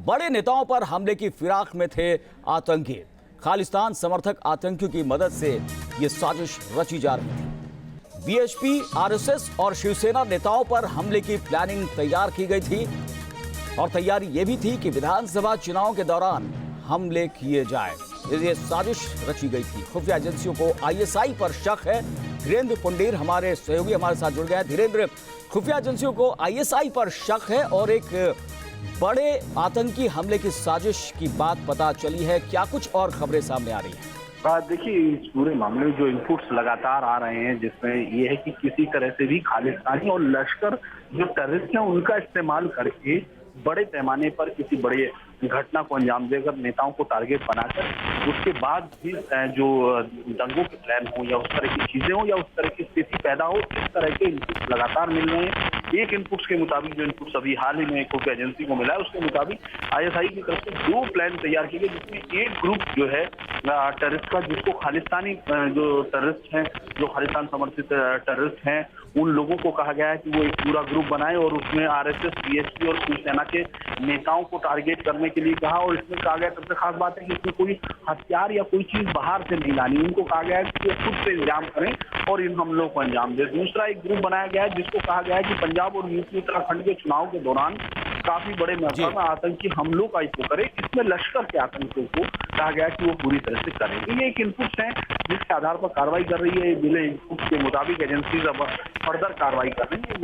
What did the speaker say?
बड़े नेताओं पर हमले की फिराक में थे आतंकी। खालिस्तान समर्थक आतंकियों की मदद से ये साजिश रची जा रही थी। बीएचपी, आरएसएस और शिवसेना नेताओं पर हमले की प्लानिंग तैयार की गई थी और तैयारी ये भी थी कि विधानसभा चुनाव के दौरान हमले किए जाए। ये साजिश रची गई थी। खुफिया एजेंसियों को आईएसआई पर शक है। धीरेन्द्र पुंडीर हमारे सहयोगी हमारे साथ जुड़ गए हैं। धीरेन्द्र, खुफिया एजेंसियों को आईएसआई पर शक है और एक बड़े आतंकी हमले की साजिश की बात पता चली है। क्या कुछ और खबरें सामने आ रही हैं? देखिए, इस पूरे मामले में जो इनपुट्स लगातार आ रहे हैं, जिसमें ये है कि किसी तरह से भी खालिस्तानी और लश्कर जो टेररिस्ट हैं उनका इस्तेमाल करके बड़े पैमाने पर किसी बड़े घटना को अंजाम देकर नेताओं को टारगेट बनाकर उसके बाद भी जो दंगों के प्लान हो या उस तरह की चीजें हो या उस तरह की स्थिति पैदा हो, इस तरह के इनपुट्स लगातार मिल रहे हैं। एक इनपुट्स के मुताबिक, जो इनपुट्स अभी हाल ही में खुफिया एजेंसी को मिला है, उसके मुताबिक आईएसआई की तरफ से 2 प्लान तैयार किए गए, जिसमें एक ग्रुप जो है टेररिस्ट का, जिसको खालिस्तानी जो टेररिस्ट हैं, जो खालिस्तान समर्थित टेररिस्ट हैं, उन लोगों को कहा गया है कि वो एक पूरा ग्रुप बनाए और उसमें आरएसएस, बीएचपी और शिवसेना के नेताओं को टारगेट करने के लिए कहा। और इसमें कहा गया, सबसे खास बात है कि इसमें कोई हथियार या कोई चीज बाहर से नहीं लानी। उनको कहा गया है कि वो खुद से इंतजाम करें और इन हमलों को अंजाम दें। दूसरा एक ग्रुप बनाया गया है जिसको कहा गया है कि पंजाब और यूपी उत्तराखंड के चुनाव के दौरान काफी बड़े मात्रा में आतंकी हमलों का इसको करे। इसमें लश्कर के आतंकियों को कहा गया है कि वो पूरी तरह से करेंगे। ये एक इनपुट्स है जिसके आधार पर कार्रवाई कर रही है। मिले इनपुट्स के मुताबिक एजेंसीज अब फर्दर कार्रवाई कर रही है।